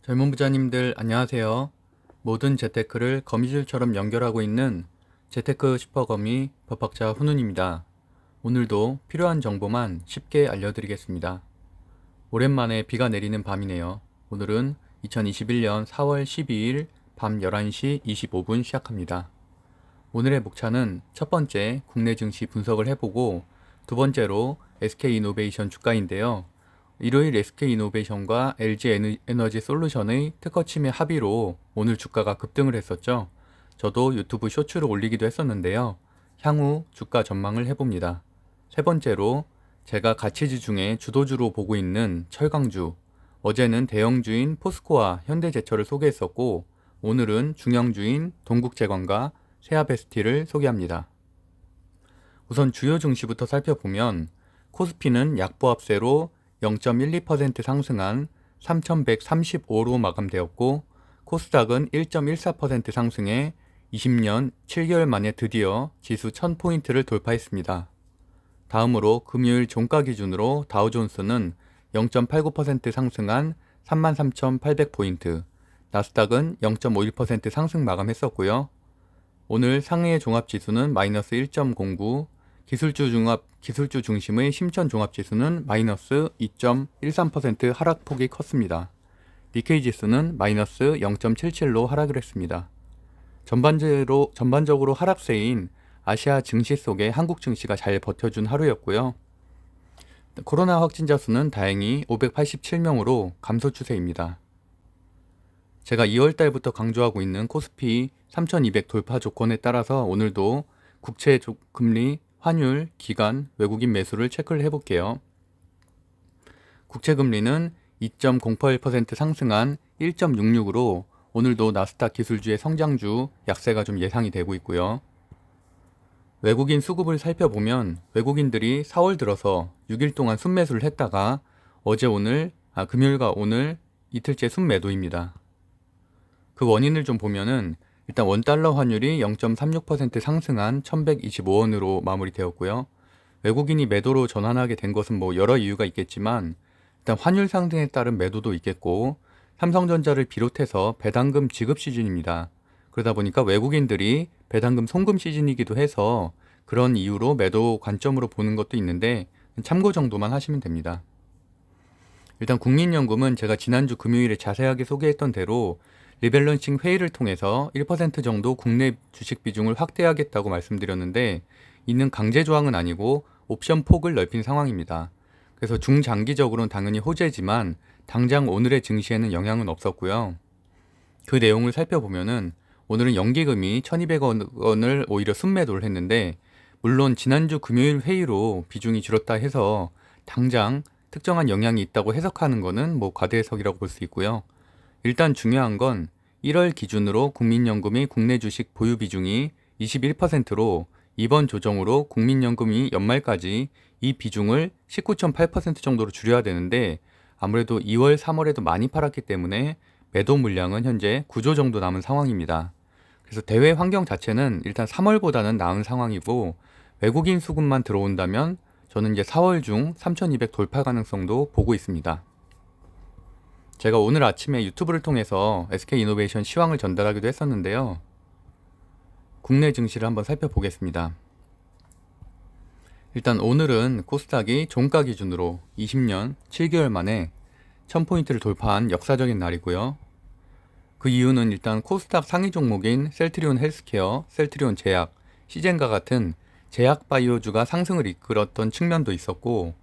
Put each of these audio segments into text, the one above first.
젊은 부자님들 안녕하세요. 모든 재테크를 거미줄처럼 연결하고 있는 재테크 슈퍼거미 법학자 훈훈입니다. 오늘도 필요한 정보만 쉽게 알려드리겠습니다. 오랜만에 비가 내리는 밤이네요. 오늘은 2021년 4월 12일 밤 11시 25분 시작합니다. 오늘의 목차는 첫 번째 국내 증시 분석을 해보고 두 번째로 SK이노베이션 주가인데요. 일요일 SK이노베이션과 LG에너지 솔루션의 특허침해 합의로 오늘 주가가 급등을 했었죠. 저도 유튜브 쇼츠를 올리기도 했었는데요. 향후 주가 전망을 해봅니다. 세 번째로 제가 가치주 중에 주도주로 보고 있는 철강주, 어제는 대형주인 포스코와 현대제철을 소개했었고 오늘은 중형주인 동국제광과 세아베스티를 소개합니다. 우선 주요 증시부터 살펴보면 코스피는 약보합세로 0.12% 상승한 3135로 마감되었고 코스닥은 1.14% 상승해 20년 7개월 만에 드디어 지수 1000포인트를 돌파했습니다. 다음으로 금요일 종가 기준으로 다우존스는 0.89% 상승한 33,800포인트, 나스닥은 0.51% 상승 마감했었고요. 오늘 상해 종합지수는 마이너스 1.09, 기술주 중심의 심천종합지수는 마이너스 2.13% 하락폭이 컸습니다. 니케이 지수는 마이너스 0.77로 하락을 했습니다. 전반적으로 하락세인 아시아 증시 속에 한국 증시가 잘 버텨준 하루였고요. 코로나 확진자 수는 다행히 587명으로 감소 추세입니다. 제가 2월달부터 강조하고 있는 코스피 3200 돌파 조건에 따라서 오늘도 국채 금리, 환율, 기간, 외국인 매수를 체크를 해볼게요. 국채 금리는 2.08% 상승한 1.66으로 오늘도 나스닥 기술주의 성장주 약세가 좀 예상이 되고 있고요. 외국인 수급을 살펴보면 외국인들이 4월 들어서 6일 동안 순매수를 했다가 금요일과 오늘 이틀째 순매도입니다. 그 원인을 좀 보면은 일단 원달러 환율이 0.36% 상승한 1125원으로 마무리되었고요. 외국인이 매도로 전환하게 된 것은 여러 이유가 있겠지만 일단 환율 상승에 따른 매도도 있겠고 삼성전자를 비롯해서 배당금 지급 시즌입니다. 그러다 보니까 외국인들이 배당금 송금 시즌이기도 해서 그런 이유로 매도 관점으로 보는 것도 있는데 참고 정도만 하시면 됩니다. 일단 국민연금은 제가 지난주 금요일에 자세하게 소개했던 대로 리밸런싱 회의를 통해서 1% 정도 국내 주식 비중을 확대하겠다고 말씀드렸는데 이는 강제 조항은 아니고 옵션 폭을 넓힌 상황입니다. 그래서 중장기적으로는 당연히 호재지만 당장 오늘의 증시에는 영향은 없었고요. 그 내용을 살펴보면은 오늘은 연기금이 1200원을 오히려 순매도를 했는데 물론 지난주 금요일 회의로 비중이 줄었다 해서 당장 특정한 영향이 있다고 해석하는 것은 과대 해석이라고 볼 수 있고요. 일단 중요한 건 1월 기준으로 국민연금의 국내 주식 보유 비중이 21%로 이번 조정으로 국민연금이 연말까지 이 비중을 19.8% 정도로 줄여야 되는데 아무래도 2월, 3월에도 많이 팔았기 때문에 매도 물량은 현재 9조 정도 남은 상황입니다. 그래서 대외 환경 자체는 일단 3월보다는 나은 상황이고 외국인 수급만 들어온다면 저는 이제 4월 중 3200 돌파 가능성도 보고 있습니다. 제가 오늘 아침에 유튜브를 통해서 SK이노베이션 시황을 전달하기도 했었는데요. 국내 증시를 한번 살펴보겠습니다. 일단 오늘은 코스닥이 종가 기준으로 20년 7개월 만에 1000포인트를 돌파한 역사적인 날이고요. 그 이유는 일단 코스닥 상위 종목인 셀트리온 헬스케어, 셀트리온 제약, 시젠과 같은 제약 바이오주가 상승을 이끌었던 측면도 있었고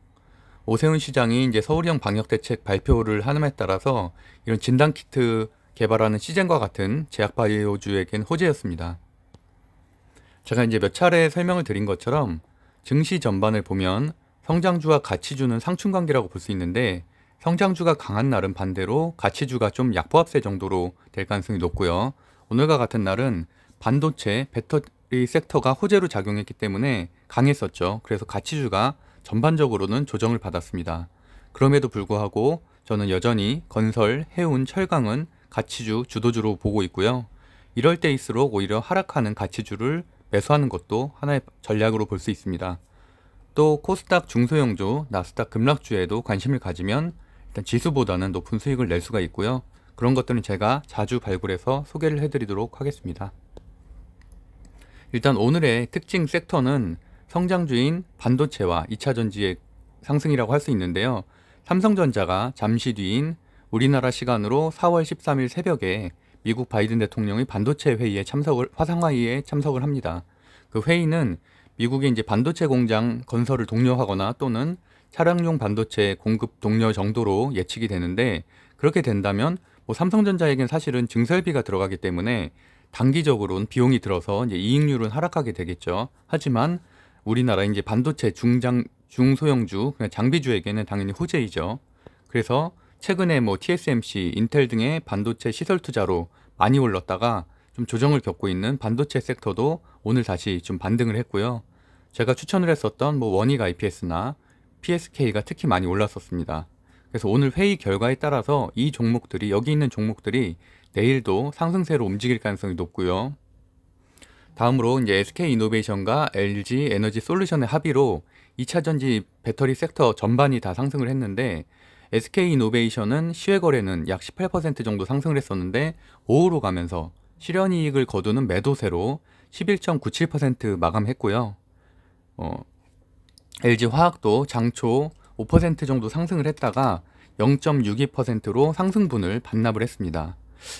오세훈 시장이 이제 서울형 방역대책 발표를 함에 따라서 이런 진단키트 개발하는 시젠과 같은 제약 바이오주에겐 호재였습니다. 제가 이제 몇 차례 설명을 드린 것처럼 증시 전반을 보면 성장주와 가치주는 상충관계라고 볼 수 있는데 성장주가 강한 날은 반대로 가치주가 좀 약보합세 정도로 될 가능성이 높고요. 오늘과 같은 날은 반도체, 배터리 섹터가 호재로 작용했기 때문에 강했었죠. 그래서 가치주가 전반적으로는 조정을 받았습니다. 그럼에도 불구하고 저는 여전히 건설, 해운, 철강은 가치주, 주도주로 보고 있고요. 이럴 때일수록 오히려 하락하는 가치주를 매수하는 것도 하나의 전략으로 볼 수 있습니다. 또 코스닥 중소형주, 나스닥 급락주에도 관심을 가지면 일단 지수보다는 높은 수익을 낼 수가 있고요. 그런 것들은 제가 자주 발굴해서 소개를 해드리도록 하겠습니다. 일단 오늘의 특징 섹터는 성장주인 반도체와 2차전지의 상승이라고 할 수 있는데요. 삼성전자가 잠시 뒤인 우리나라 시간으로 4월 13일 새벽에 미국 바이든 대통령이 반도체 회의에 화상회의에 참석을 합니다. 그 회의는 미국의 이제 반도체 공장 건설을 독려하거나 또는 차량용 반도체 공급 독려 정도로 예측이 되는데, 그렇게 된다면 삼성전자에겐 사실은 증설비가 들어가기 때문에 단기적으로는 비용이 들어서 이제 이익률은 하락하게 되겠죠. 하지만 우리나라 이제 반도체 중소형주, 그냥 장비주에게는 당연히 호재이죠. 그래서 최근에 TSMC, 인텔 등의 반도체 시설 투자로 많이 올랐다가 좀 조정을 겪고 있는 반도체 섹터도 오늘 다시 좀 반등을 했고요. 제가 추천을 했었던 원익 IPS나 PSK가 특히 많이 올랐었습니다. 그래서 오늘 회의 결과에 따라서 이 종목들이, 여기 있는 종목들이 내일도 상승세로 움직일 가능성이 높고요. 다음으로 이제 SK이노베이션과 LG 에너지 솔루션의 합의로 2차전지 배터리 섹터 전반이 다 상승을 했는데, SK이노베이션은 시외 거래는 약 18% 정도 상승을 했었는데 오후로 가면서 실현이익을 거두는 매도세로 11.97% 마감했고요. LG화학도 장초 5% 정도 상승을 했다가 0.62%로 상승분을 반납을 했습니다.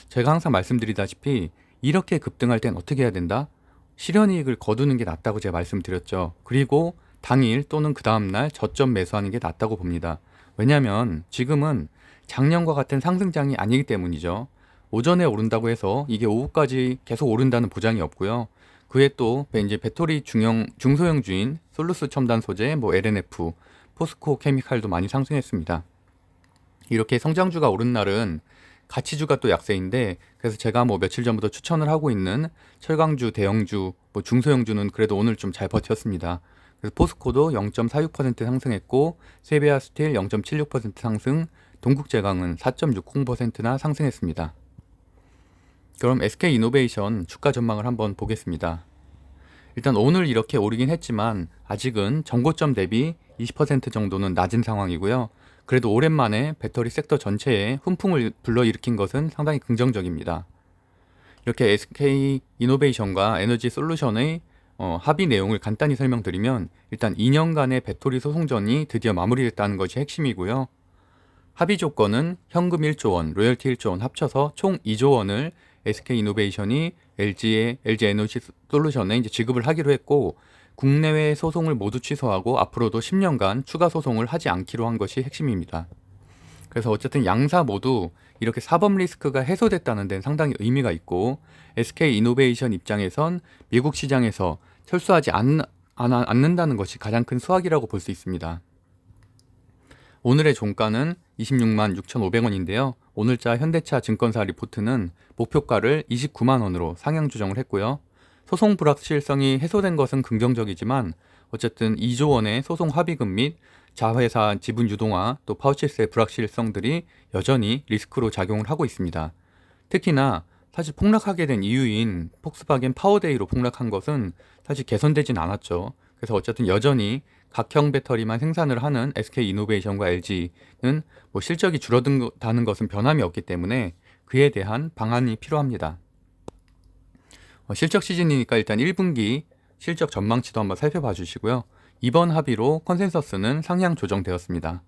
제가 항상 말씀드리다시피 이렇게 급등할 땐 어떻게 해야 된다? 실현이익을 거두는 게 낫다고 제가 말씀드렸죠. 그리고 당일 또는 그 다음날 저점 매수하는 게 낫다고 봅니다. 왜냐하면 지금은 작년과 같은 상승장이 아니기 때문이죠. 오전에 오른다고 해서 이게 오후까지 계속 오른다는 보장이 없고요. 그에 또 이제 배터리 중소형주인 솔루스 첨단 소재, LNF, 포스코 케미칼도 많이 상승했습니다. 이렇게 성장주가 오른 날은 가치주가 또 약세인데, 그래서 제가 며칠 전부터 추천을 하고 있는 철강주, 대형주, 중소형주는 그래도 오늘 좀 잘 버텼습니다. 그래서 포스코도 0.46% 상승했고, 세베아 스틸 0.76% 상승, 동국제강은 4.60%나 상승했습니다. 그럼 SK이노베이션 주가 전망을 한번 보겠습니다. 일단 오늘 이렇게 오르긴 했지만 아직은 전고점 대비 20% 정도는 낮은 상황이고요. 그래도 오랜만에 배터리 섹터 전체에 훈풍을 불러일으킨 것은 상당히 긍정적입니다. 이렇게 SK이노베이션과 에너지 솔루션의 합의 내용을 간단히 설명드리면, 일단 2년간의 배터리 소송전이 드디어 마무리됐다는 것이 핵심이고요. 합의 조건은 현금 1조 원, 로열티 1조 원 합쳐서 총 2조 원을 SK이노베이션이 LG 에너지 솔루션에 이제 지급을 하기로 했고, 국내외 소송을 모두 취소하고 앞으로도 10년간 추가 소송을 하지 않기로 한 것이 핵심입니다. 그래서 어쨌든 양사 모두 이렇게 사법 리스크가 해소됐다는 데는 상당히 의미가 있고, SK이노베이션 입장에선 미국 시장에서 철수하지 않는다는 것이 가장 큰 수확이라고 볼 수 있습니다. 오늘의 종가는 26만 6,500원인데요. 오늘자 현대차 증권사 리포트는 목표가를 29만 원으로 상향 조정을 했고요. 소송 불확실성이 해소된 것은 긍정적이지만 어쨌든 2조 원의 소송 합의금 및 자회사 지분 유동화, 또 파우치스의 불확실성들이 여전히 리스크로 작용을 하고 있습니다. 특히나 사실 폭락하게 된 이유인 폭스바겐 파워데이로 폭락한 것은 사실 개선되진 않았죠. 그래서 어쨌든 여전히 각형 배터리만 생산을 하는 SK이노베이션과 LG는 실적이 줄어든다는 것은 변함이 없기 때문에 그에 대한 방안이 필요합니다. 실적 시즌이니까 일단 1분기 실적 전망치도 한번 살펴봐 주시고요. 이번 합의로 컨센서스는 상향 조정되었습니다.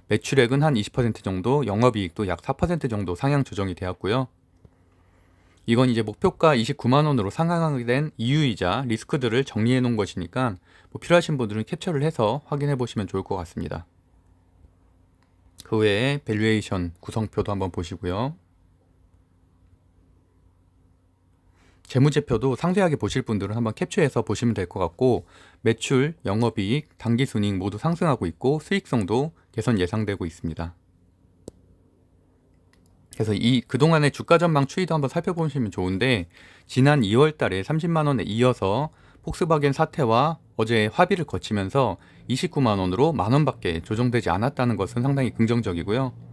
매출액은 한 20% 정도, 영업이익도 약 4% 정도 상향 조정이 되었고요. 이건 이제 목표가 29만 원으로 상향하게 된 이유이자 리스크들을 정리해 놓은 것이니까 필요하신 분들은 캡처를 해서 확인해 보시면 좋을 것 같습니다. 그 외에 밸류에이션 구성표도 한번 보시고요. 재무제표도 상세하게 보실 분들은 한번 캡처해서 보시면 될 것 같고, 매출, 영업이익, 당기순이익 모두 상승하고 있고 수익성도 개선 예상되고 있습니다. 그래서 그동안의 주가 전망 추이도 한번 살펴보시면 좋은데, 지난 2월 달에 30만 원에 이어서 폭스바겐 사태와 어제 합의를 거치면서 29만 원으로 만 원밖에 조정되지 않았다는 것은 상당히 긍정적이고요.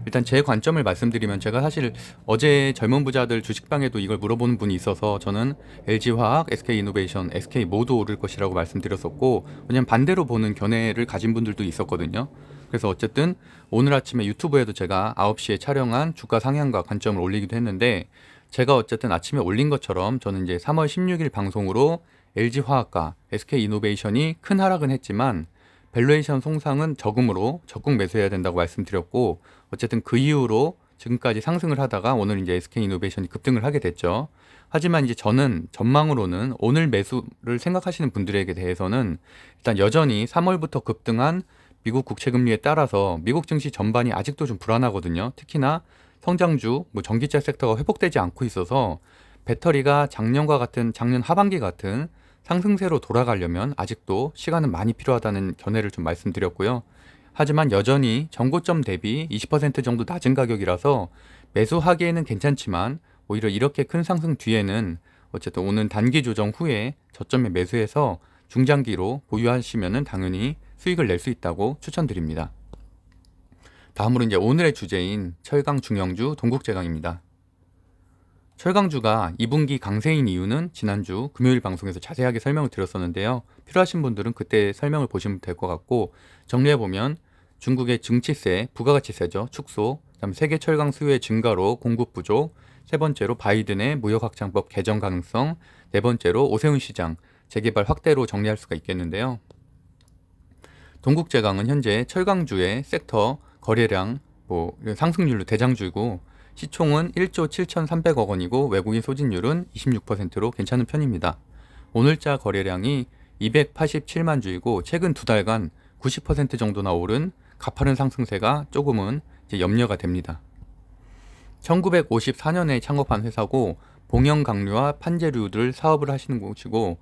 일단 제 관점을 말씀드리면, 제가 사실 어제 젊은 부자들 주식방에도 이걸 물어보는 분이 있어서 저는 LG화학, SK이노베이션, SK 모두 오를 것이라고 말씀드렸었고, 왜냐면 반대로 보는 견해를 가진 분들도 있었거든요. 그래서 어쨌든 오늘 아침에 유튜브에도 제가 9시에 촬영한 주가 상향과 관점을 올리기도 했는데, 제가 어쨌든 아침에 올린 것처럼 저는 이제 3월 16일 방송으로 LG화학과 SK이노베이션이 큰 하락은 했지만 밸류에이션 손상은 적음으로 적극 매수해야 된다고 말씀드렸고, 어쨌든 그 이후로 지금까지 상승을 하다가 오늘 이제 SK이노베이션이 급등을 하게 됐죠. 하지만 이제 저는 전망으로는 오늘 매수를 생각하시는 분들에게 대해서는 일단 여전히 3월부터 급등한 미국 국채금리에 따라서 미국 증시 전반이 아직도 좀 불안하거든요. 특히나 성장주, 전기차 섹터가 회복되지 않고 있어서 배터리가 작년 하반기 같은 상승세로 돌아가려면 아직도 시간은 많이 필요하다는 견해를 좀 말씀드렸고요. 하지만 여전히 전고점 대비 20% 정도 낮은 가격이라서 매수하기에는 괜찮지만 오히려 이렇게 큰 상승 뒤에는 어쨌든 오는 단기 조정 후에 저점에 매수해서 중장기로 보유하시면은 당연히 수익을 낼 수 있다고 추천드립니다. 다음으로 이제 오늘의 주제인 철강 중형주 동국제강입니다. 철강주가 2분기 강세인 이유는 지난주 금요일 방송에서 자세하게 설명을 드렸었는데요. 필요하신 분들은 그때 설명을 보시면 될 것 같고, 정리해보면 중국의 증치세, 부가가치세죠. 축소, 그다음 세계 철강 수요의 증가로 공급 부족, 세 번째로 바이든의 무역확장법 개정 가능성, 네 번째로 오세훈 시장 재개발 확대로 정리할 수가 있겠는데요. 동국제강은 현재 철강주의 섹터 거래량 상승률로 대장주이고, 시총은 1조 7,300억 원이고 외국인 소진율은 26%로 괜찮은 편입니다. 오늘자 거래량이 287만 주이고 최근 두 달간 90% 정도나 오른 가파른 상승세가 조금은 이제 염려가 됩니다. 1954년에 창업한 회사고 봉형강류와 판재류들 사업을 하시는 곳이고,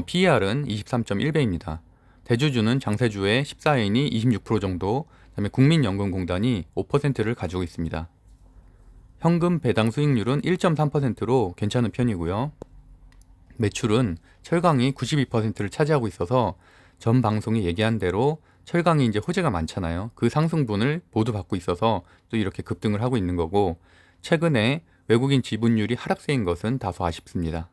PER은 23.1배입니다. 대주주는 장세주의 14인이 26% 정도, 그다음에 국민연금공단이 5%를 가지고 있습니다. 현금 배당 수익률은 1.3%로 괜찮은 편이고요. 매출은 철강이 92%를 차지하고 있어서 전 방송에 얘기한 대로 철강이 이제 호재가 많잖아요. 그 상승분을 모두 받고 있어서 또 이렇게 급등을 하고 있는 거고, 최근에 외국인 지분율이 하락세인 것은 다소 아쉽습니다.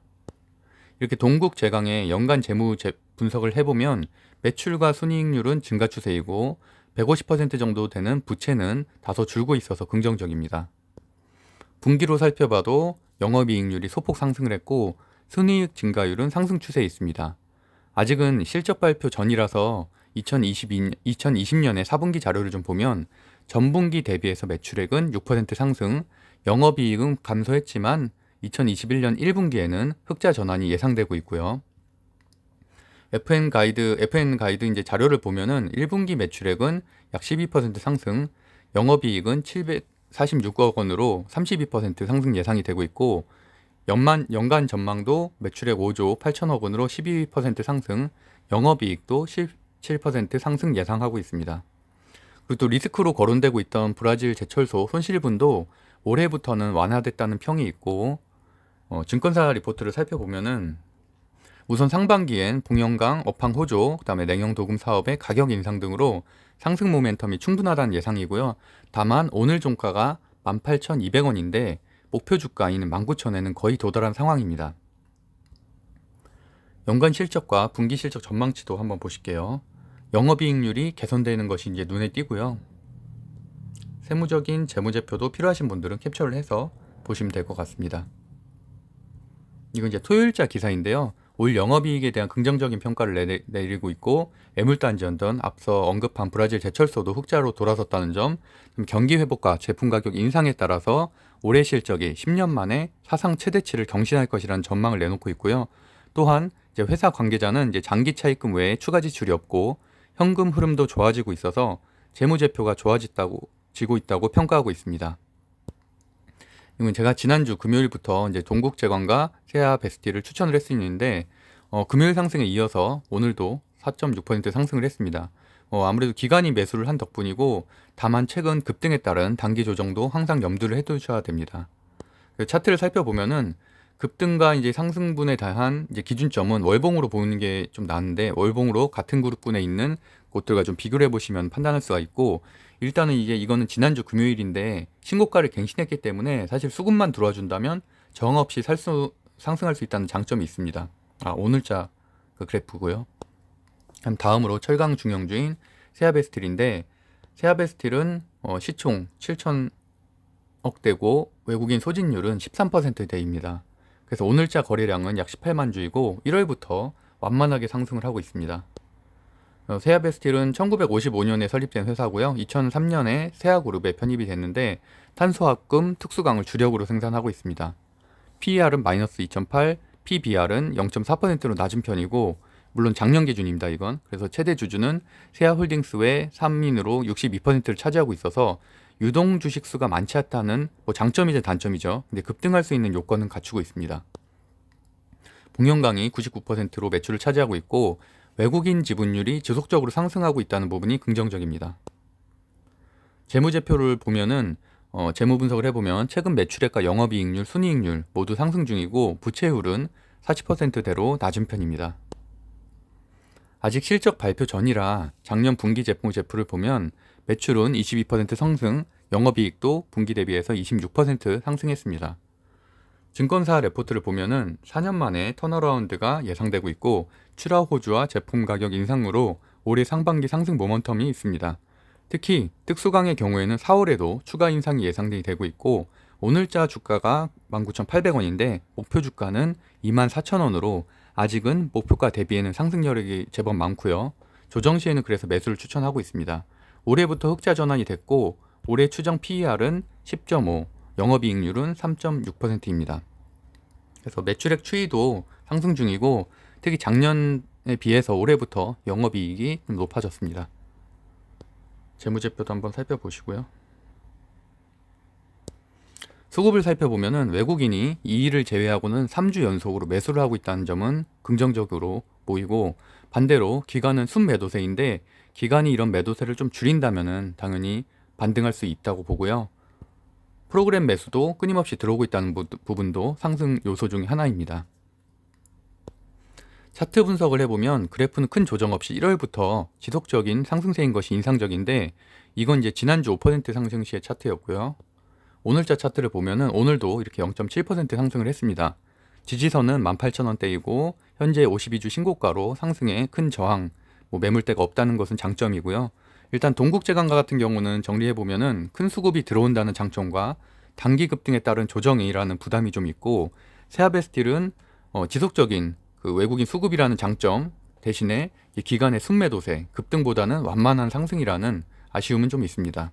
이렇게 동국제강의 연간 재무 분석을 해보면 매출과 순이익률은 증가 추세이고 150% 정도 되는 부채는 다소 줄고 있어서 긍정적입니다. 분기로 살펴봐도 영업이익률이 소폭 상승을 했고 순이익 증가율은 상승 추세에 있습니다. 아직은 실적 발표 전이라서 2020년의 4분기 자료를 좀 보면 전분기 대비해서 매출액은 6% 상승, 영업이익은 감소했지만 2021년 1분기에는 흑자 전환이 예상되고 있고요. FN 가이드 이제 자료를 보면은 1분기 매출액은 약 12% 상승, 영업이익은 746억 원으로 32% 상승 예상이 되고 있고, 연간 전망도 매출액 5조 8천억 원으로 12% 상승, 영업이익도 17% 상승 예상하고 있습니다. 그리고 또 리스크로 거론되고 있던 브라질 제철소 손실분도 올해부터는 완화됐다는 평이 있고, 증권사 리포트를 살펴보면은 우선 상반기엔 봉영강, 업황 호조, 그다음에 냉영 도금 사업의 가격 인상 등으로 상승 모멘텀이 충분하다는 예상이고요. 다만 오늘 종가가 18,200원인데 목표 주가인 19,000원에는 거의 도달한 상황입니다. 연간 실적과 분기 실적 전망치도 한번 보실게요. 영업이익률이 개선되는 것이 이제 눈에 띄고요. 세무적인 재무제표도 필요하신 분들은 캡처를 해서 보시면 될 것 같습니다. 이건 이제 토요일자 기사인데요. 올 영업이익에 대한 긍정적인 평가를 내리고 있고, 애물단지였던 앞서 언급한 브라질 제철소도 흑자로 돌아섰다는 점, 경기 회복과 제품 가격 인상에 따라서 올해 실적이 10년 만에 사상 최대치를 경신할 것이라는 전망을 내놓고 있고요. 또한 이제 회사 관계자는 이제 장기 차입금 외에 추가 지출이 없고 현금 흐름도 좋아지고 있어서 재무제표가 좋아지고 있다고 평가하고 있습니다. 이건 제가 지난주 금요일부터 이제 동국제광과 세아베스티를 추천을 했었는데, 금요일 상승에 이어서 오늘도 4.6% 상승을 했습니다. 아무래도 기관이 매수를 한 덕분이고, 다만 최근 급등에 따른 단기 조정도 항상 염두를 해두셔야 됩니다. 차트를 살펴보면은 급등과 이제 상승분에 대한 이제 기준점은 월봉으로 보는 게 좀 나은데, 월봉으로 같은 그룹분에 있는 곳들과 좀 비교를 해보시면 판단할 수가 있고, 일단은 이거는 지난주 금요일인데 신고가를 갱신했기 때문에 사실 수급만 들어와 준다면 저항 없이 상승할 수 있다는 장점이 있습니다. 오늘자 그 그래프고요. 다음으로 철강 중형주인 세아베스틸인데, 세아베스틸은 시총 7천억대고 외국인 소진율은 13%대입니다. 그래서 오늘자 거래량은 약 18만 주이고 1월부터 완만하게 상승을 하고 있습니다. 세아베스틸은 1955년에 설립된 회사고요. 2003년에 세아그룹에 편입이 됐는데 탄소화금 특수강을 주력으로 생산하고 있습니다. PER은 마이너스 2.8, PBR은 0.4%로 낮은 편이고 물론 작년 기준입니다. 이건. 그래서 최대 주주는 세아홀딩스 외 3인으로 62%를 차지하고 있어서 유동 주식 수가 많지 않다는 장점이자 단점이죠. 근데 급등할 수 있는 요건은 갖추고 있습니다. 복연강이 99%로 매출을 차지하고 있고 외국인 지분율이 지속적으로 상승하고 있다는 부분이 긍정적입니다. 재무제표를 보면은 재무 분석을 해보면 최근 매출액과 영업이익률, 순이익률 모두 상승 중이고 부채율은 40%대로 낮은 편입니다. 아직 실적 발표 전이라 작년 분기 재무제표를 보면 매출은 22% 상승, 영업이익도 분기 대비해서 26% 상승했습니다. 증권사 레포트를 보면은 4년 만에 턴어라운드가 예상되고 있고 출하 호주와 제품 가격 인상으로 올해 상반기 상승 모멘텀이 있습니다. 특히 특수강의 경우에는 4월에도 추가 인상이 예상되게 되고 있고 오늘자 주가가 19,800원인데 목표 주가는 24,000원으로 아직은 목표가 대비에는 상승 여력이 제법 많고요. 조정 시에는 그래서 매수를 추천하고 있습니다. 올해부터 흑자 전환이 됐고 올해 추정 PER은 10.5, 영업이익률은 3.6%입니다. 그래서 매출액 추이도 상승 중이고 특히 작년에 비해서 올해부터 영업이익이 좀 높아졌습니다. 재무제표도 한번 살펴보시고요. 수급을 살펴보면 외국인이 2일을 제외하고는 3주 연속으로 매수를 하고 있다는 점은 긍정적으로 보이고 반대로 기관은 순매도세인데 기관이 이런 매도세를 좀 줄인다면 당연히 반등할 수 있다고 보고요. 프로그램 매수도 끊임없이 들어오고 있다는 부분도 상승 요소 중에 하나입니다. 차트 분석을 해보면 그래프는 큰 조정 없이 1월부터 지속적인 상승세인 것이 인상적인데 이건 이제 지난주 5% 상승 시의 차트였고요. 오늘자 차트를 보면은 오늘도 이렇게 0.7% 상승을 했습니다. 지지선은 18,000원대이고 현재 52주 신고가로 상승에 큰 저항, 매물대가 없다는 것은 장점이고요. 일단 동국제강과 같은 경우는 정리해보면은 큰 수급이 들어온다는 장점과 단기 급등에 따른 조정이라는 부담이 좀 있고 세아베스틸은 지속적인 그 외국인 수급이라는 장점 대신에 이 기간의 순매도세, 급등보다는 완만한 상승이라는 아쉬움은 좀 있습니다.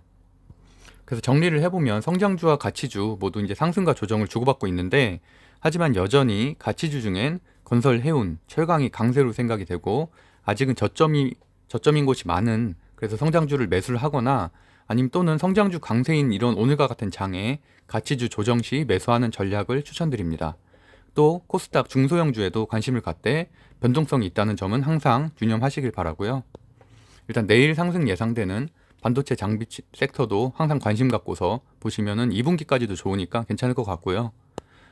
그래서 정리를 해보면 성장주와 가치주 모두 이제 상승과 조정을 주고받고 있는데 하지만 여전히 가치주 중엔 건설, 해운, 철강이 강세로 생각이 되고 아직은 저점인 곳이 많은 그래서 성장주를 매수를 하거나 아니면 또는 성장주 강세인 이런 오늘과 같은 장에 가치주 조정 시 매수하는 전략을 추천드립니다. 또 코스닥 중소형주에도 관심을 갖되 변동성이 있다는 점은 항상 유념하시길 바라고요. 일단 내일 상승 예상되는 반도체 장비 섹터도 항상 관심 갖고서 보시면은 2분기까지도 좋으니까 괜찮을 것 같고요.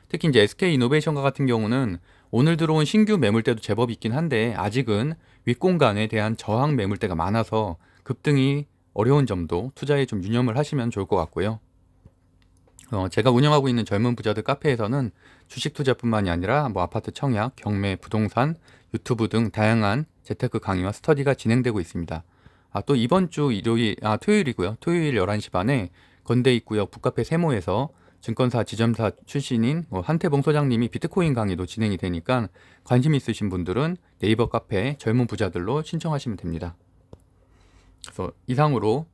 특히 이제 SK이노베이션과 같은 경우는 오늘 들어온 신규 매물대도 제법 있긴 한데 아직은 윗공간에 대한 저항 매물대가 많아서 급등이 어려운 점도 투자에 좀 유념을 하시면 좋을 것 같고요. 제가 운영하고 있는 젊은 부자들 카페에서는 주식 투자뿐만이 아니라 아파트 청약, 경매, 부동산, 유튜브 등 다양한 재테크 강의와 스터디가 진행되고 있습니다. 또 이번 주 토요일이고요. 토요일 11시 반에 건대 입구역 북카페 세모에서 증권사 지점사 출신인 한태봉 소장님이 비트코인 강의도 진행이 되니까 관심 있으신 분들은 네이버 카페 젊은 부자들로 신청하시면 됩니다. 그래서 이상으로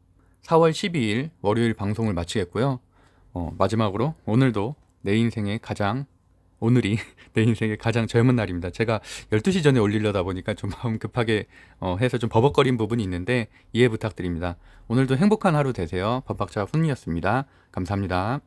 4월 12일 월요일 방송을 마치겠고요. 마지막으로 오늘이 내 인생의 가장 젊은 날입니다. 제가 12시 전에 올리려다 보니까 좀 마음 급하게 해서 좀 버벅거린 부분이 있는데 이해 부탁드립니다. 오늘도 행복한 하루 되세요. 법박자 훈이었습니다. 감사합니다.